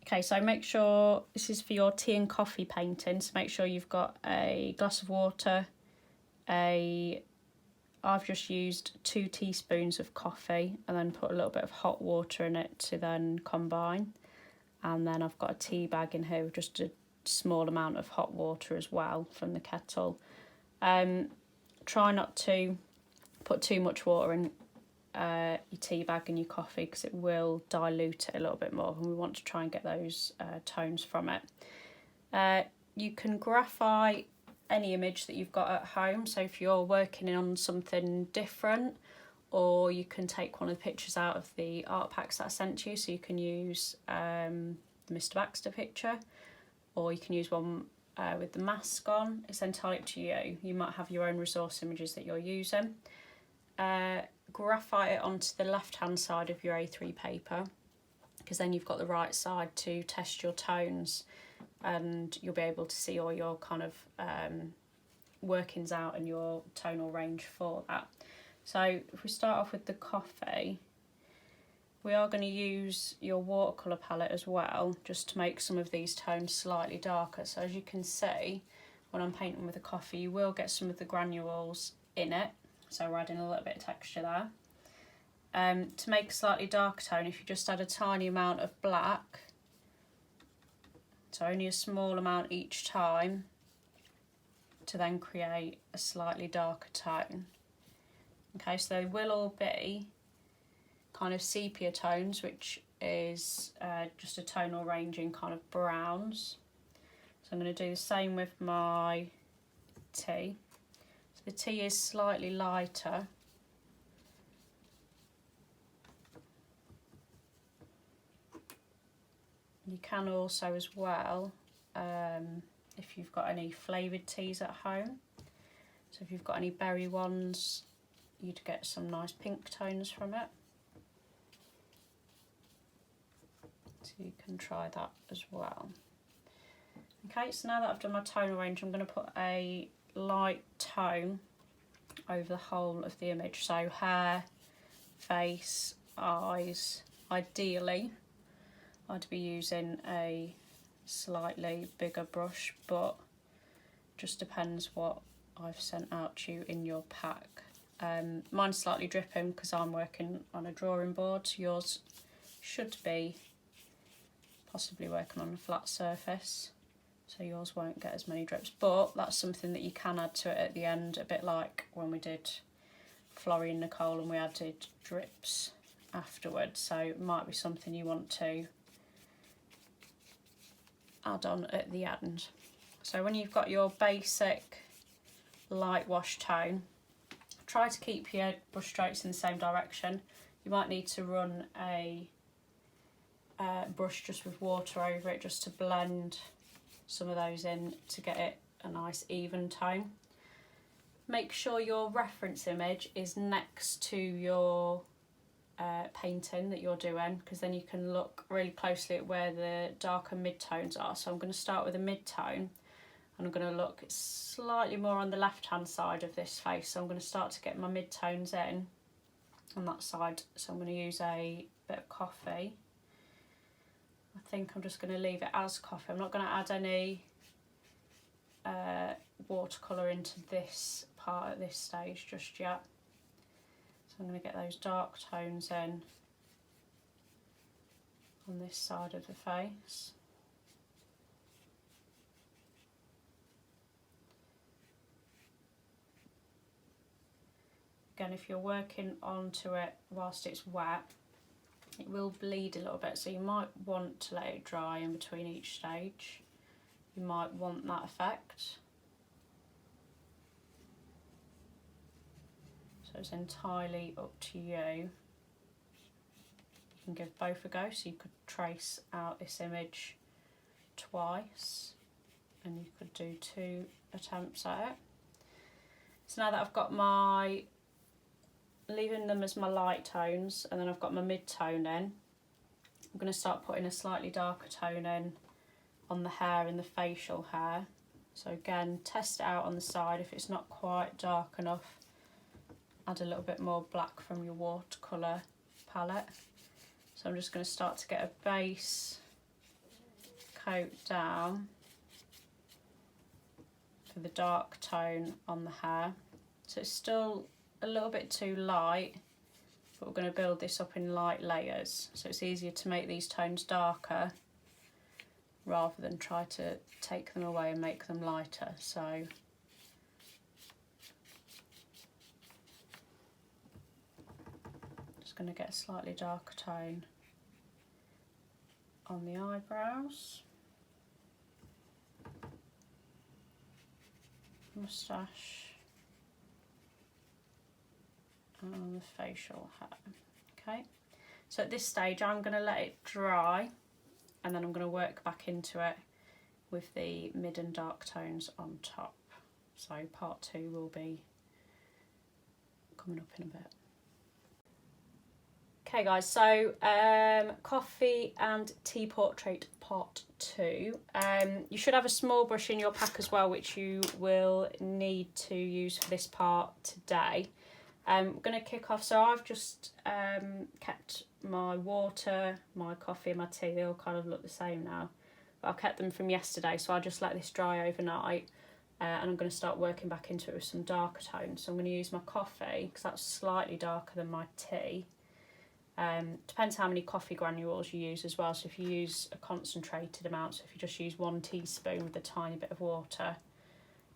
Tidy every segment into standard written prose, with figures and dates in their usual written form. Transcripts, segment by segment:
Okay, so make sure this is for your tea and coffee painting, so make sure you've got a glass of water, I've just used 2 teaspoons of coffee and then put a little bit of hot water in it to then combine. And then I've got a tea bag in here with just a small amount of hot water as well from the kettle. Try not to put too much water in your tea bag and your coffee because it will dilute it a little bit more, and we want to try and get those tones from it. You can graphite any image that you've got at home, so if you're working on something different, or you can take one of the pictures out of the art packs that I sent you, so you can use the Mr. Baxter picture, or you can use one with the mask on. It's entirely up to you. You might have your own resource images that you're using. Graphite it onto the left hand side of your A3 paper, because then you've got the right side to test your tones, and you'll be able to see all your kind of workings out and your tonal range for that. So if we start off with the coffee, we are going to use your watercolour palette as well, just to make some of these tones slightly darker. So as you can see, when I'm painting with the coffee, you will get some of the granules in it, so we're adding a little bit of texture there. To make a slightly darker tone, if you just add a tiny amount of black, so only a small amount each time, to then create a slightly darker tone. Okay, so they will all be kind of sepia tones, which is just a tonal range in kind of browns. So I'm going to do the same with my tea. So the tea is slightly lighter. You can also as well, if you've got any flavoured teas at home, so if you've got any berry ones, you'd get some nice pink tones from it. So you can try that as well. Okay, so now that I've done my tonal range, I'm going to put a light tone over the whole of the image. So hair, face, eyes. Ideally, I'd be using a slightly bigger brush, but just depends what I've sent out to you in your pack. Mine's slightly dripping because I'm working on a drawing board. Yours should be possibly working on a flat surface, so yours won't get as many drips, but that's something that you can add to it at the end, a bit like when we did Florrie and Nicole and we added drips afterwards. So it might be something you want to add on at the end. So when you've got your basic light wash tone, try to keep your brush strokes in the same direction. You might need to run a brush just with water over it, just to blend some of those in to get it a nice even tone. Make sure your reference image is next to your painting that you're doing, because then you can look really closely at where the darker mid-tones are. So I'm going to start with a mid-tone, and I'm going to look slightly more on the left hand side of this face. So I'm going to start to get my mid-tones in on that side. So I'm going to use a bit of coffee. I think I'm just going to leave it as coffee. I'm not going to add any watercolour into this part at this stage just yet. So I'm going to get those dark tones in on this side of the face. Again, if you're working onto it whilst it's wet, it will bleed a little bit, so you might want to let it dry in between each stage. You might want that effect. So it's entirely up to you. You can give both a go, so you could trace out this image twice and you could do 2 attempts at it. So now that I've got my, leaving them as my light tones, and then I've got my mid-tone in, I'm going to start putting a slightly darker tone in on the hair and the facial hair. So again, test it out on the side. If it's not quite dark enough, add a little bit more black from your watercolour palette. So I'm just going to start to get a base coat down for the dark tone on the hair. So it's still a little bit too light, but we're going to build this up in light layers, so it's easier to make these tones darker rather than try to take them away and make them lighter. So just going to get a slightly darker tone on the eyebrows, moustache, and on the facial hair. Okay, so at this stage I'm going to let it dry, and then I'm going to work back into it with the mid and dark tones on top. So part 2 will be coming up in a bit. Okay guys, so Coffee and Tea Portrait part 2. You should have a small brush in your pack as well, which you will need to use for this part today. I'm going to kick off, so I've just kept my water, my coffee and my tea, they all kind of look the same now. But I've kept them from yesterday, so I'll just let this dry overnight, and I'm going to start working back into it with some darker tones. So I'm going to use my coffee, because that's slightly darker than my tea. Depends how many coffee granules you use as well, so if you use a concentrated amount, so if you just use 1 teaspoon with a tiny bit of water,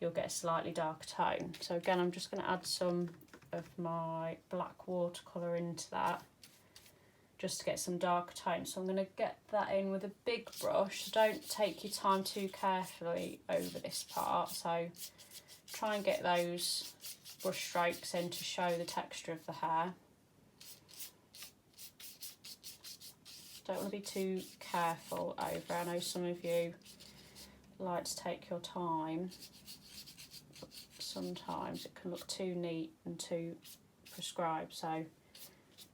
you'll get a slightly darker tone. So again, I'm just going to add some of my black watercolour into that just to get some darker tone. So I'm going to get that in with a big brush. So don't take your time too carefully over this part, so try and get those brush strokes in to show the texture of the hair. Don't want to be too careful over. I know some of you like to take your time, but sometimes it can look too neat and too prescribed, so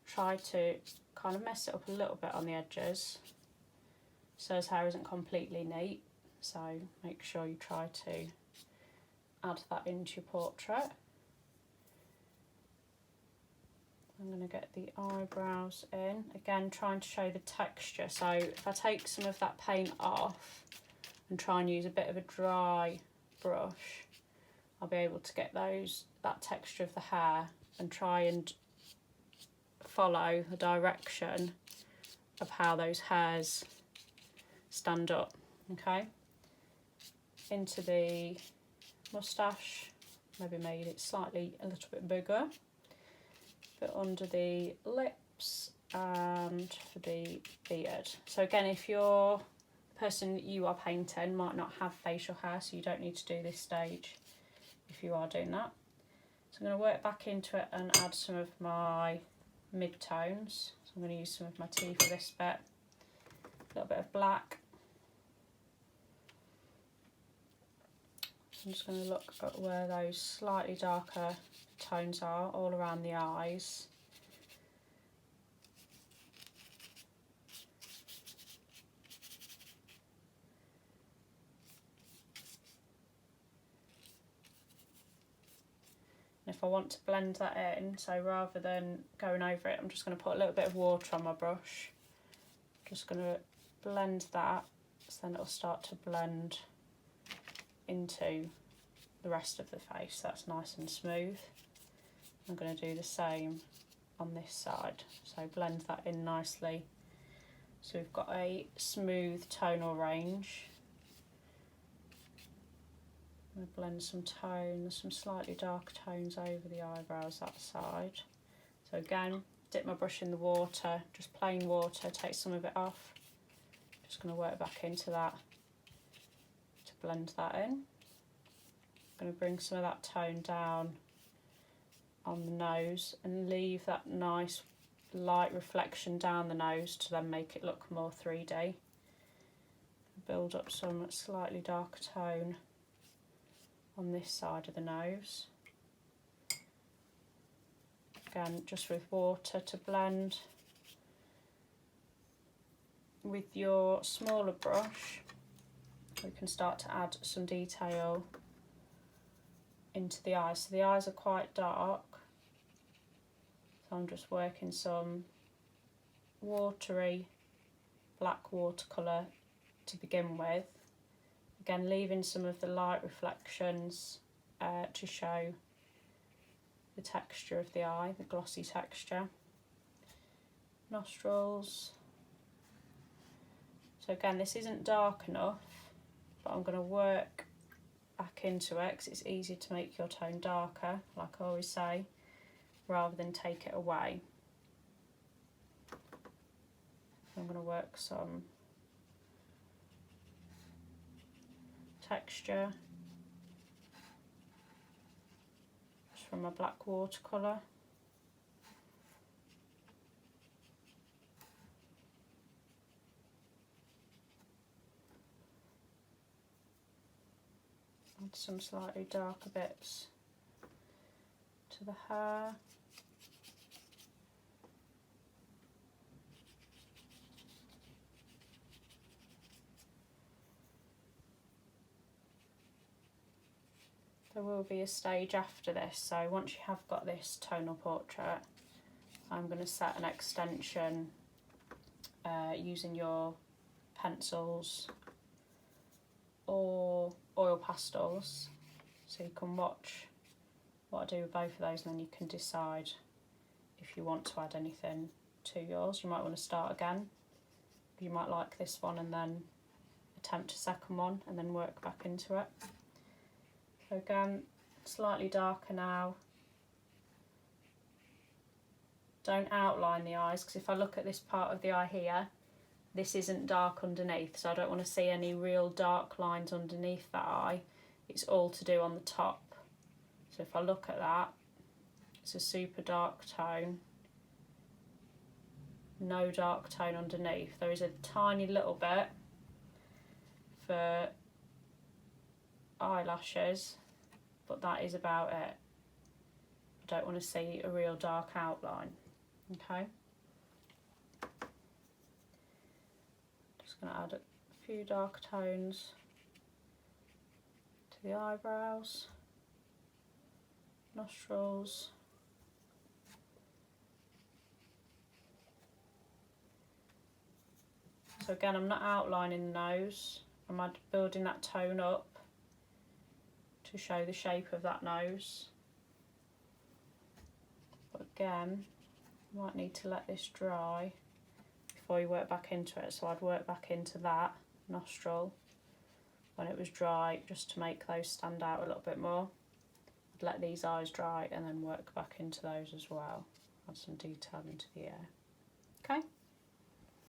try to kind of mess it up a little bit on the edges so his hair isn't completely neat. So make sure you try to add that into your portrait. I'm going to get the eyebrows in, again trying to show the texture. So if I take some of that paint off and try and use a bit of a dry brush, I'll be able to get that texture of the hair and try and follow the direction of how those hairs stand up. Okay, into the moustache, maybe made it a little bit bigger, but under the lips and for the beard. So again, if you're the person you are painting might not have facial hair, so you don't need to do this stage if you are doing that. So I'm going to work back into it and add some of my mid-tones. So I'm going to use some of my tea for this bit, a little bit of black. I'm just going to look at where those slightly darker tones are all around the eyes. And if I want to blend that in, so rather than going over it, I'm just going to put a little bit of water on my brush. Just going to blend that, so then it'll start to blend into the rest of the face. That's nice and smooth. I'm going to do the same on this side, so blend that in nicely so we've got a smooth tonal range. I'm going to blend some tones, some slightly darker tones over the eyebrows that side. So again, dip my brush in the water, just plain water, take some of it off. Just going to work back into that to blend that in. I'm going to bring some of that tone down on the nose and leave that nice light reflection down the nose to then make it look more 3D. Build up some slightly darker tone on this side of the nose. Again, just with water to blend. With your smaller brush, we can start to add some detail into the eyes. So the eyes are quite dark, so I'm just working some watery black watercolour to begin with. Again, leaving some of the light reflections to show the texture of the eye, the glossy texture. Nostrils. So again, this isn't dark enough, but I'm going to work back into it because it's easier to make your tone darker, like I always say, rather than take it away. I'm going to work some texture just from my black watercolour. Add some slightly darker bits to the hair. There will be a stage after this, so once you have got this tonal portrait, I'm going to set an extension using your pencils or oil pastels, so you can watch what I do with both of those and then you can decide if you want to add anything to yours. You might want to start again, you might like this one and then attempt a second one and then work back into it. So again, slightly darker now. Don't outline the eyes, because if I look at this part of the eye here, this isn't dark underneath, so I don't want to see any real dark lines underneath that eye. It's all to do on the top. So if I look at that, it's a super dark tone, no dark tone underneath. There is a tiny little bit for eyelashes, but that is about it. I don't want to see a real dark outline. Okay. Just going to add a few dark tones to the eyebrows, nostrils. So again, I'm not outlining the nose, I'm building that tone up to show the shape of that nose. But again, you might need to let this dry before you work back into it, so I'd work back into that nostril when it was dry, just to make those stand out a little bit more. I'd let these eyes dry and then work back into those as well, add some detail into the ear. Okay.